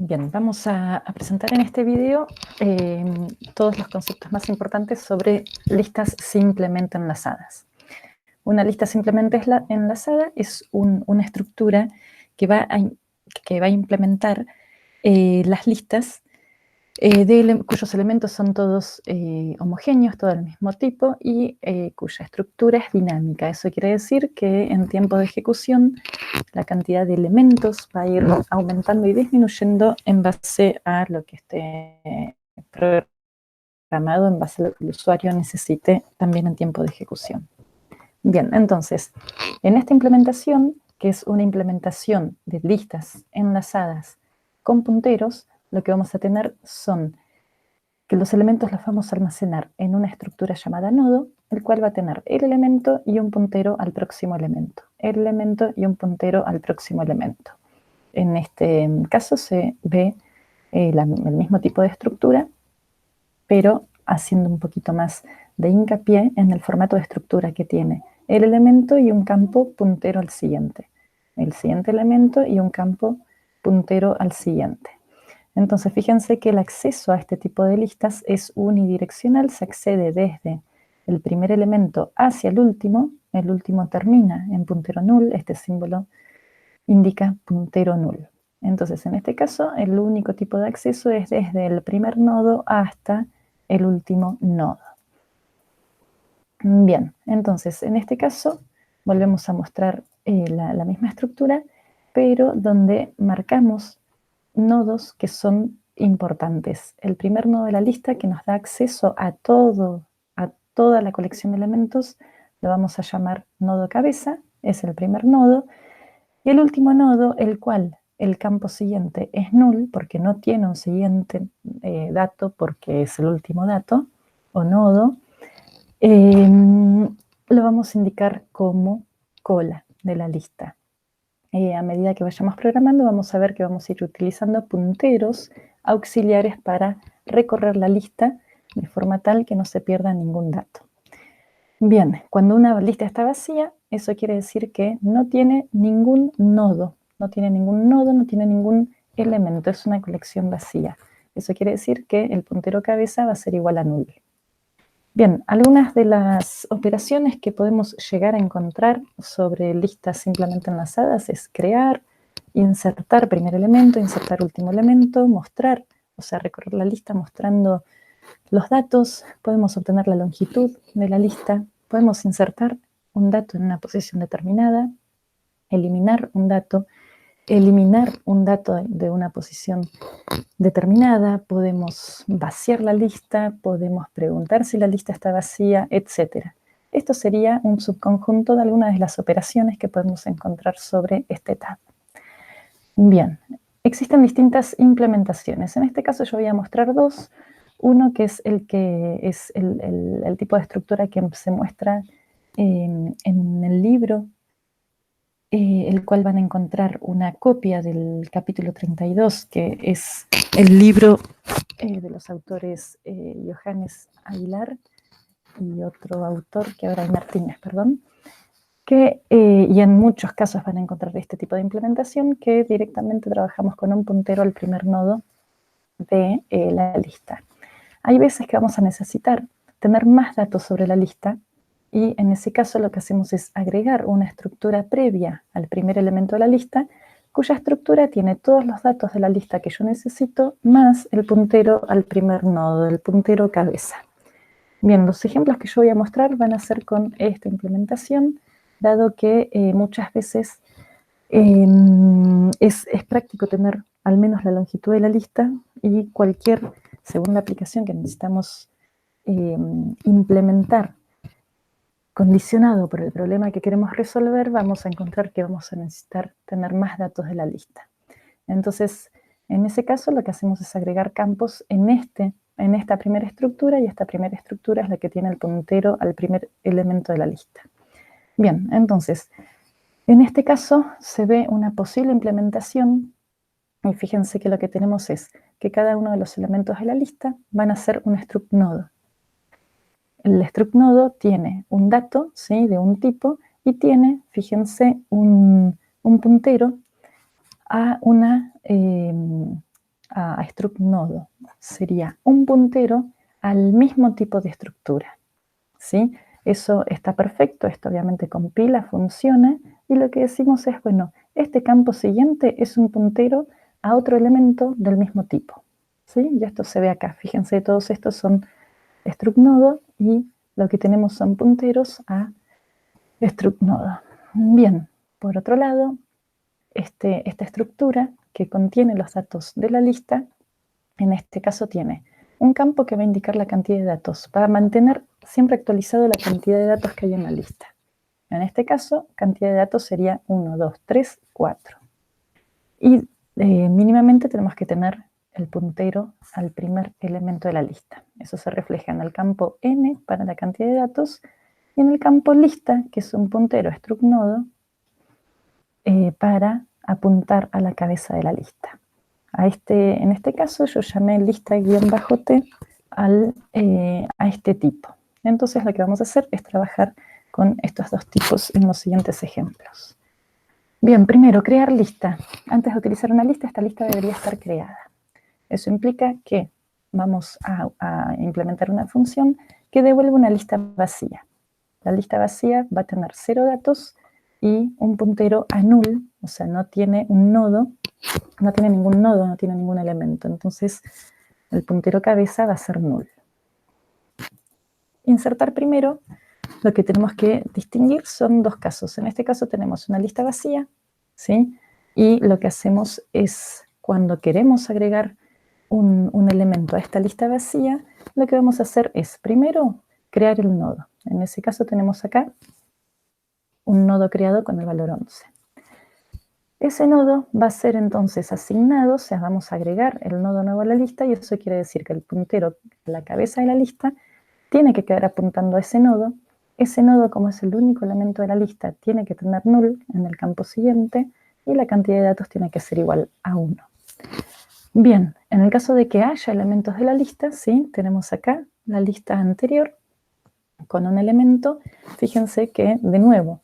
Bien, vamos a presentar en este video todos los conceptos más importantes sobre listas simplemente enlazadas. Una lista simplemente enlazada es una estructura que va a implementar las listas cuyos elementos son todos homogéneos, todos del mismo tipo y cuya estructura es dinámica. Eso quiere decir que en tiempo de ejecución la cantidad de elementos va a ir aumentando y disminuyendo en base a lo que esté programado, en base a lo que el usuario necesite también en tiempo de ejecución. Bien, entonces, en esta implementación, que es una implementación de listas enlazadas con punteros, lo que vamos a tener son que los elementos los vamos a almacenar en una estructura llamada nodo, el cual va a tener el elemento y un puntero al próximo elemento, el elemento y un puntero al próximo elemento. En este caso se ve el mismo tipo de estructura, pero haciendo un poquito más de hincapié en el formato de estructura que tiene el elemento y un campo puntero al siguiente, el siguiente elemento y un campo puntero al siguiente. Entonces, fíjense que el acceso a este tipo de listas es unidireccional, se accede desde el primer elemento hacia el último termina en puntero null, este símbolo indica puntero null. Entonces, en este caso, el único tipo de acceso es desde el primer nodo hasta el último nodo. Bien, entonces, en este caso, volvemos a mostrar la misma estructura, pero donde marcamos nodos que son importantes. El primer nodo de la lista que nos da acceso a toda la colección de elementos, lo vamos a llamar nodo cabeza, es el primer nodo. Y el último nodo, el cual el campo siguiente es null, porque no tiene un siguiente dato, porque es el último dato, o nodo, lo vamos a indicar como cola de la lista. A medida que vayamos programando, vamos a ver que vamos a ir utilizando punteros auxiliares para recorrer la lista de forma tal que no se pierda ningún dato. Bien, cuando una lista está vacía, eso quiere decir que no tiene ningún nodo, no tiene ningún elemento, es una colección vacía. Eso quiere decir que el puntero cabeza va a ser igual a null. Bien, algunas de las operaciones que podemos llegar a encontrar sobre listas simplemente enlazadas es crear, insertar primer elemento, insertar último elemento, mostrar, o sea, recorrer la lista mostrando los datos, podemos obtener la longitud de la lista, podemos insertar un dato en una posición determinada, eliminar un dato de una posición determinada, podemos vaciar la lista, podemos preguntar si la lista está vacía, etc. Esto sería un subconjunto de algunas de las operaciones que podemos encontrar sobre este tab. Bien, existen distintas implementaciones. En este caso yo voy a mostrar dos. Uno que es el tipo de estructura que se muestra en el libro, el cual van a encontrar una copia del capítulo 32, que es el libro de los autores Johannes Aguilar y otro autor, que ahora es Martínez, perdón, y en muchos casos van a encontrar este tipo de implementación, que directamente trabajamos con un puntero al primer nodo de la lista. Hay veces que vamos a necesitar tener más datos sobre la lista, y en ese caso lo que hacemos es agregar una estructura previa al primer elemento de la lista, cuya estructura tiene todos los datos de la lista que yo necesito, más el puntero al primer nodo, el puntero cabeza. Bien, los ejemplos que yo voy a mostrar van a ser con esta implementación, dado que muchas veces es práctico tener al menos la longitud de la lista, y según la aplicación que necesitamos implementar, condicionado por el problema que queremos resolver, vamos a encontrar que vamos a necesitar tener más datos de la lista. Entonces, en ese caso lo que hacemos es agregar campos en esta primera estructura, y esta primera estructura es la que tiene el puntero al primer elemento de la lista. Bien, entonces, en este caso se ve una posible implementación, y fíjense que lo que tenemos es que cada uno de los elementos de la lista van a ser un struct nodo. El struct nodo tiene un dato, ¿sí?, de un tipo, y tiene, fíjense, un puntero a una a struct nodo sería un puntero al mismo tipo de estructura, ¿sí? Eso está perfecto, esto obviamente compila, funciona, y lo que decimos es, bueno, este campo siguiente es un puntero a otro elemento del mismo tipo, ¿sí? Y esto se ve acá, fíjense, todos estos son struct nodo y lo que tenemos son punteros a struct nodo. Bien, por otro lado, esta estructura que contiene los datos de la lista, en este caso tiene un campo que va a indicar la cantidad de datos, va a mantener siempre actualizado la cantidad de datos que hay en la lista. En este caso, cantidad de datos sería 1, 2, 3, 4. Y mínimamente tenemos que tener el puntero al primer elemento de la lista. Eso se refleja en el campo n para la cantidad de datos y en el campo lista, que es un puntero struct nodo, para apuntar a la cabeza de la lista. En este caso yo llamé lista-t a este tipo. Entonces lo que vamos a hacer es trabajar con estos dos tipos en los siguientes ejemplos. Bien, primero, crear lista. Antes de utilizar una lista, esta lista debería estar creada. Eso implica que vamos a implementar una función que devuelve una lista vacía. La lista vacía va a tener 0 datos y un puntero a null, o sea, no tiene un nodo, no tiene ningún nodo, no tiene ningún elemento. Entonces, el puntero cabeza va a ser null. Insertar primero, lo que tenemos que distinguir son dos casos. En este caso tenemos una lista vacía, ¿sí? Y lo que hacemos es, cuando queremos agregar un elemento a esta lista vacía, lo que vamos a hacer es, primero, crear el nodo. En ese caso tenemos acá un nodo creado con el valor 11. Ese nodo va a ser entonces asignado, o sea, vamos a agregar el nodo nuevo a la lista, y eso quiere decir que el puntero, la cabeza de la lista, tiene que quedar apuntando a ese nodo. Ese nodo, como es el único elemento de la lista, tiene que tener null en el campo siguiente, y la cantidad de datos tiene que ser igual a 1. Bien, en el caso de que haya elementos de la lista, ¿sí? Tenemos acá la lista anterior con un elemento. Fíjense que, de nuevo,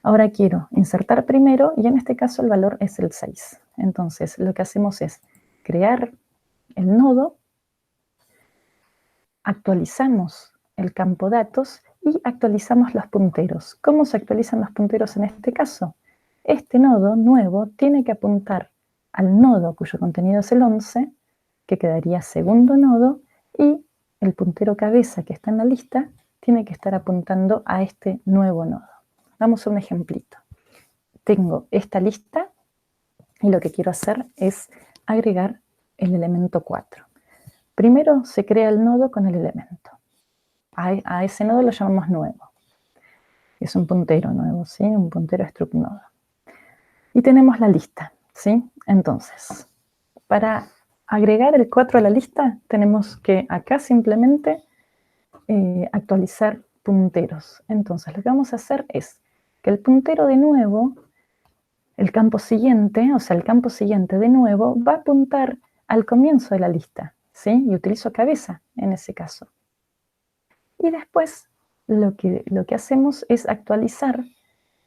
ahora quiero insertar primero, y en este caso el valor es el 6. Entonces, lo que hacemos es crear el nodo, actualizamos el campo datos y actualizamos los punteros. ¿Cómo se actualizan los punteros en este caso? Este nodo nuevo tiene que apuntar al nodo cuyo contenido es el 11, que quedaría segundo nodo, y el puntero cabeza que está en la lista tiene que estar apuntando a este nuevo nodo. Vamos a un ejemplito. Tengo esta lista y lo que quiero hacer es agregar el elemento 4. Primero se crea el nodo con el elemento. A ese nodo lo llamamos nuevo. Es un puntero nuevo, ¿sí? Un puntero struct nodo. Y tenemos la lista, ¿sí? Entonces, para agregar el 4 a la lista, tenemos que acá simplemente actualizar punteros. Entonces, lo que vamos a hacer es que el puntero de nuevo, el campo siguiente, o sea, el campo siguiente de nuevo, va a apuntar al comienzo de la lista, ¿sí? Y utilizo cabeza en ese caso. Y después lo que hacemos es actualizar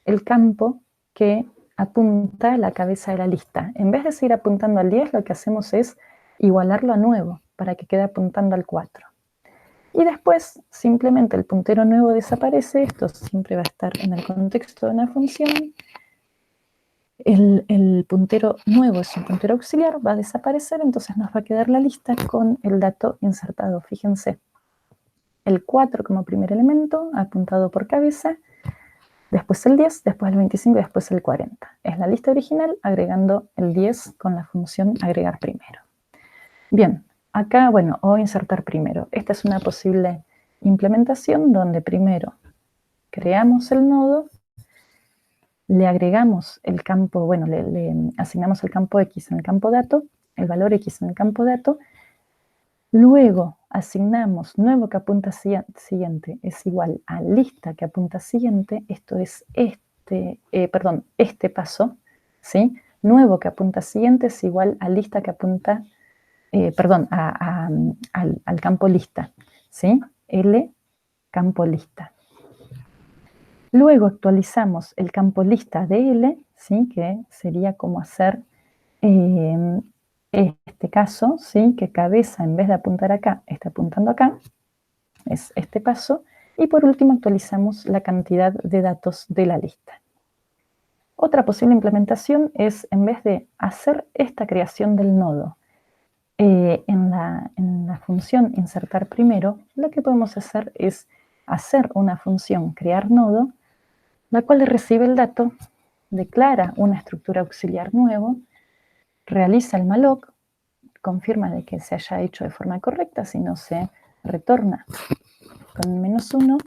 el campo que apunta a la cabeza de la lista. En vez de seguir apuntando al 10, lo que hacemos es igualarlo a nuevo para que quede apuntando al 4. Y después simplemente el puntero nuevo desaparece. Esto siempre va a estar en el contexto de una función. El puntero nuevo es un puntero auxiliar, va a desaparecer, entonces nos va a quedar la lista con el dato insertado. Fíjense, el 4 como primer elemento, apuntado por cabeza, después el 10, después el 25 y después el 40. Es la lista original agregando el 10 con la función agregar primero. Bien, acá, bueno, o insertar primero. Esta es una posible implementación donde primero creamos el nodo, le agregamos el campo, bueno, le asignamos el campo X en el campo dato, el valor X en el campo dato, luego asignamos nuevo que apunta siguiente es igual a lista que apunta siguiente, esto es este paso, ¿sí? Nuevo que apunta siguiente es igual a lista que apunta, al campo lista, ¿sí? L campo lista. Luego actualizamos el campo lista de L, ¿sí? Que sería como hacer este caso, ¿sí? Que cabeza, en vez de apuntar acá, está apuntando acá, es este paso. Y por último actualizamos la cantidad de datos de la lista. Otra posible implementación es, en vez de hacer esta creación del nodo en la función insertar primero, lo que podemos hacer es hacer una función crear nodo, la cual recibe el dato, declara una estructura auxiliar nuevo, realiza el malloc, confirma de que se haya hecho de forma correcta, si no se retorna con -1,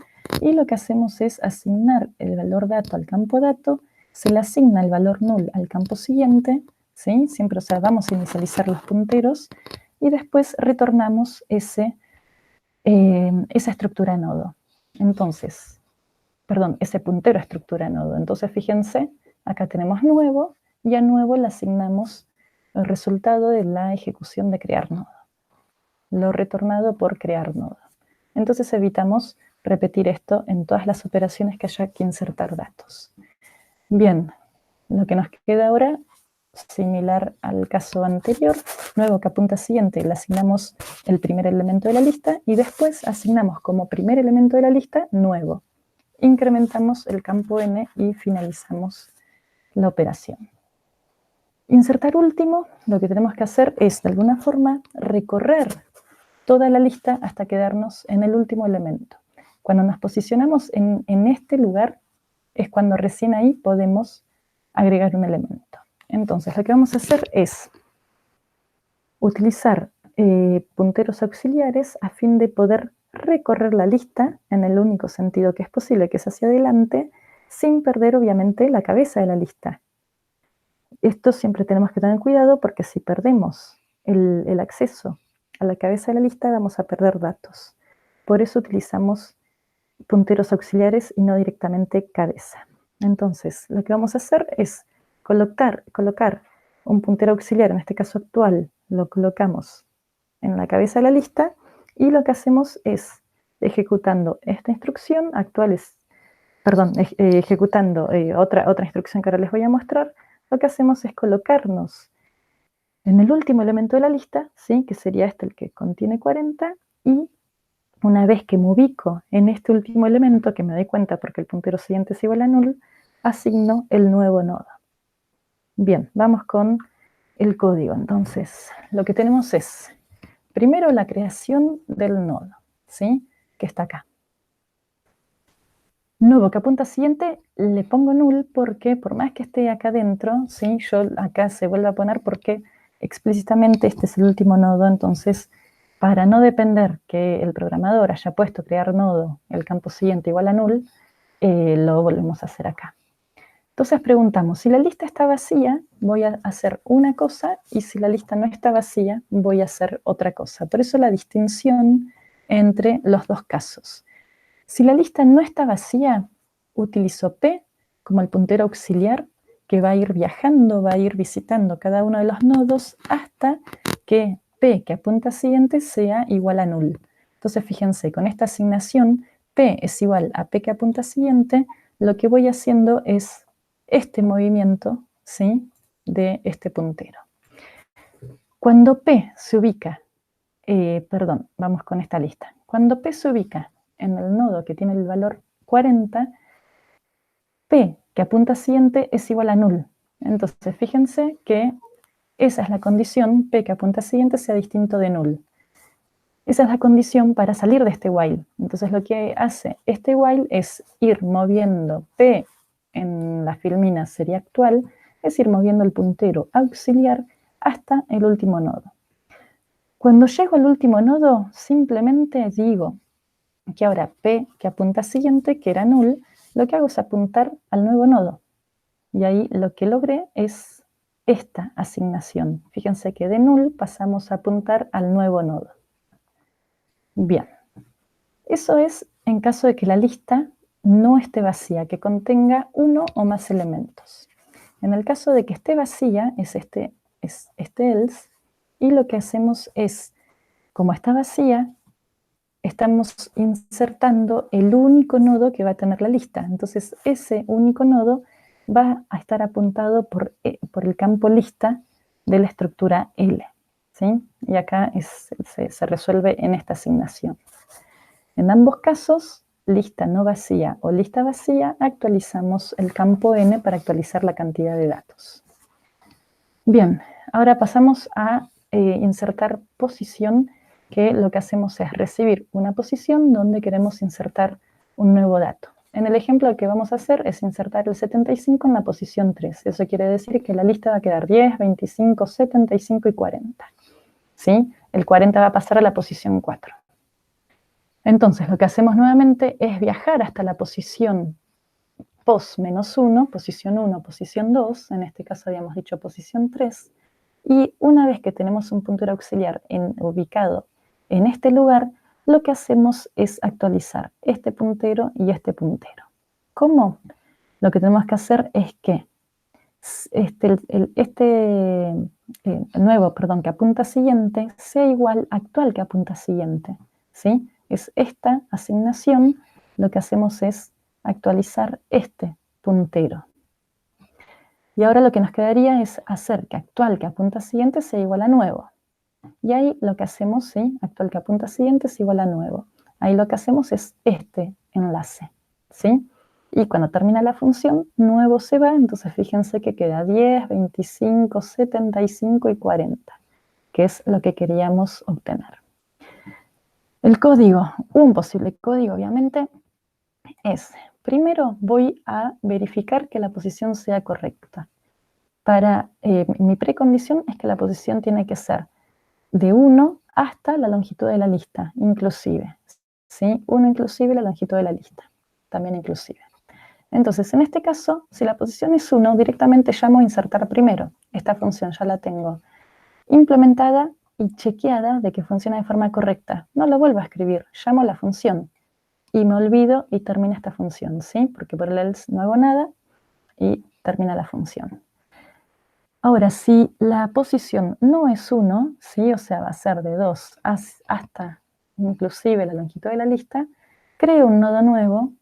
y lo que hacemos es asignar el valor dato al campo dato, se le asigna el valor null al campo siguiente, ¿sí? Siempre, o sea, vamos a inicializar los punteros, y después retornamos esa estructura nodo. Entonces, perdón, ese puntero a estructura nodo. Entonces, fíjense, acá tenemos nuevo, y a nuevo le asignamos el resultado de la ejecución de crear nodo. Lo retornado por crear nodo. Entonces evitamos repetir esto en todas las operaciones que haya que insertar datos. Bien, lo que nos queda ahora, similar al caso anterior, nuevo que apunta siguiente, le asignamos el primer elemento de la lista y después asignamos como primer elemento de la lista nuevo. Incrementamos el campo n y finalizamos la operación. Insertar último, lo que tenemos que hacer es, de alguna forma, recorrer toda la lista hasta quedarnos en el último elemento. Cuando nos posicionamos en este lugar, es cuando recién ahí podemos agregar un elemento. Entonces, lo que vamos a hacer es utilizar punteros auxiliares a fin de poder recorrer la lista en el único sentido que es posible, que es hacia adelante, sin perder, obviamente, la cabeza de la lista. Esto siempre tenemos que tener cuidado porque si perdemos el acceso a la cabeza de la lista, vamos a perder datos. Por eso utilizamos punteros auxiliares y no directamente cabeza. Entonces, lo que vamos a hacer es colocar un puntero auxiliar, en este caso actual, lo colocamos en la cabeza de la lista, y lo que hacemos es, ejecutando esta instrucción, ejecutando otra instrucción que ahora les voy a mostrar, lo que hacemos es colocarnos en el último elemento de la lista, ¿sí? Que sería este, el que contiene 40, y una vez que me ubico en este último elemento, que me doy cuenta porque el puntero siguiente es igual a null, asigno el nuevo nodo. Bien, vamos con el código. Entonces, lo que tenemos es, primero la creación del nodo, ¿sí? Que está acá. Nuevo que apunta siguiente, le pongo null porque por más que esté acá dentro, ¿sí? Yo acá se vuelve a poner porque explícitamente este es el último nodo, entonces para no depender que el programador haya puesto crear nodo, el campo siguiente igual a null, lo volvemos a hacer acá. Entonces preguntamos, si la lista está vacía, voy a hacer una cosa, y si la lista no está vacía, voy a hacer otra cosa. Por eso la distinción entre los dos casos. Si la lista no está vacía, utilizo P como el puntero auxiliar que va a ir viajando, va a ir visitando cada uno de los nodos hasta que P, que apunta a siguiente, sea igual a null. Entonces, fíjense, con esta asignación, P es igual a P que apunta a siguiente, lo que voy haciendo es este movimiento, ¿sí? De este puntero. Cuando P se ubica, vamos con esta lista. Cuando P se ubica en el nodo que tiene el valor 40, P que apunta a siguiente es igual a null. Entonces, fíjense que esa es la condición, P que apunta a siguiente sea distinto de null. Esa es la condición para salir de este while. Entonces, lo que hace este while es ir moviendo P en la filmina serie actual, es ir moviendo el puntero auxiliar hasta el último nodo. Cuando llego al último nodo, simplemente digo que ahora P que apunta a siguiente, que era null, lo que hago es apuntar al nuevo nodo. Y ahí lo que logré es esta asignación. Fíjense que de null pasamos a apuntar al nuevo nodo. Bien, eso es en caso de que la lista no esté vacía, que contenga uno o más elementos. En el caso de que esté vacía, es este else, y lo que hacemos es, como está vacía, estamos insertando el único nodo que va a tener la lista. Entonces, ese único nodo va a estar apuntado por el campo lista de la estructura L, ¿sí? Y acá se resuelve en esta asignación. En ambos casos, lista no vacía o lista vacía, actualizamos el campo N para actualizar la cantidad de datos. Bien, ahora pasamos a insertar posición, que lo que hacemos es recibir una posición donde queremos insertar un nuevo dato. En el ejemplo que vamos a hacer es insertar el 75 en la posición 3. Eso quiere decir que la lista va a quedar 10, 25, 75 y 40. ¿Sí? El 40 va a pasar a la posición 4. Entonces, lo que hacemos nuevamente es viajar hasta la posición pos menos 1, posición 1, posición 2, en este caso habíamos dicho posición 3, y una vez que tenemos un puntero auxiliar ubicado en este lugar, lo que hacemos es actualizar este puntero y este puntero. ¿Cómo? Lo que tenemos que hacer es que nuevo, que apunta siguiente, sea igual actual que apunta siguiente, ¿sí? Es esta asignación, lo que hacemos es actualizar este puntero. Y ahora lo que nos quedaría es hacer que actual que apunta siguiente sea igual a nuevo. Y ahí lo que hacemos, ¿sí? Actual que apunta siguiente es igual a nuevo. Ahí lo que hacemos es este enlace, ¿sí? Y cuando termina la función, nuevo se va, entonces fíjense que queda 10, 25, 75 y 40, que es lo que queríamos obtener. El código, un posible código obviamente, es, primero voy a verificar que la posición sea correcta. Mi precondición es que la posición tiene que ser de 1 hasta la longitud de la lista, inclusive. ¿Sí? 1 inclusive la longitud de la lista, también inclusive. Entonces, en este caso, si la posición es 1, directamente llamo a insertar primero. Esta función ya la tengo implementada y chequeada de que funciona de forma correcta. No lo vuelvo a escribir, llamo a la función y me olvido y termina esta función, ¿sí? Porque por el else no hago nada y termina la función. Ahora, si la posición no es 1, ¿sí? O sea, va a ser de 2 hasta inclusive la longitud de la lista, creo un nodo nuevo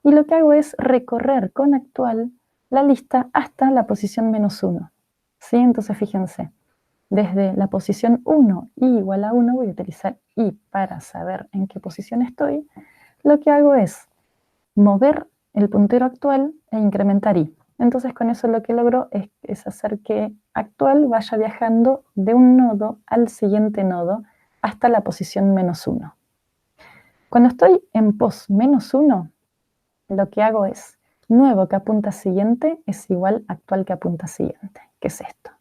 y lo que hago es recorrer con actual la lista hasta la posición menos 1. ¿Sí? Entonces, fíjense, desde la posición 1 y igual a 1 voy a utilizar i para saber en qué posición estoy. Lo que hago es mover el puntero actual e incrementar i. Entonces con eso lo que logro es hacer que actual vaya viajando de un nodo al siguiente nodo hasta la posición menos 1. Cuando estoy en pos menos 1, lo que hago es nuevo que apunta a siguiente es igual actual que apunta a siguiente. ¿Qué es esto?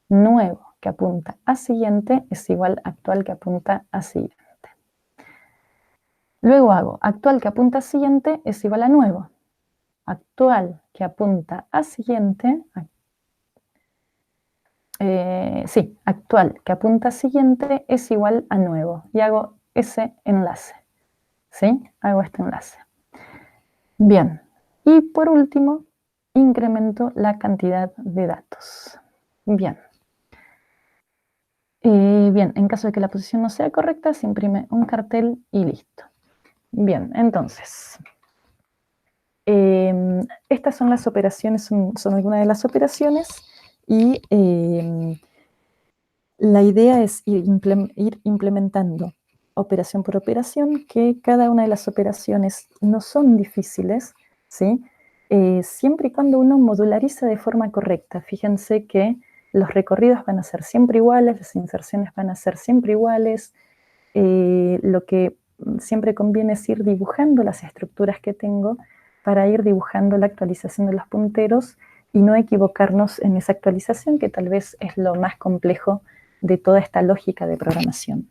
Nuevo que apunta a siguiente es igual actual que apunta a siguiente. Luego hago actual que apunta a siguiente es igual a nuevo. Actual que apunta a siguiente, actual que apunta a siguiente es igual a nuevo. Y hago ese enlace, ¿sí? Hago este enlace. Bien, y por último, incremento la cantidad de datos. Bien. Bien, en caso de que la posición no sea correcta, se imprime un cartel y listo. Bien, entonces, estas son las operaciones, son algunas de las operaciones y la idea es ir implementando operación por operación, que cada una de las operaciones no son difíciles, ¿sí? Siempre y cuando uno modulariza de forma correcta. Fíjense que los recorridos van a ser siempre iguales, las inserciones van a ser siempre iguales. Lo que siempre conviene es ir dibujando las estructuras que tengo para ir dibujando la actualización de los punteros y no equivocarnos en esa actualización, que tal vez es lo más complejo de toda esta lógica de programación.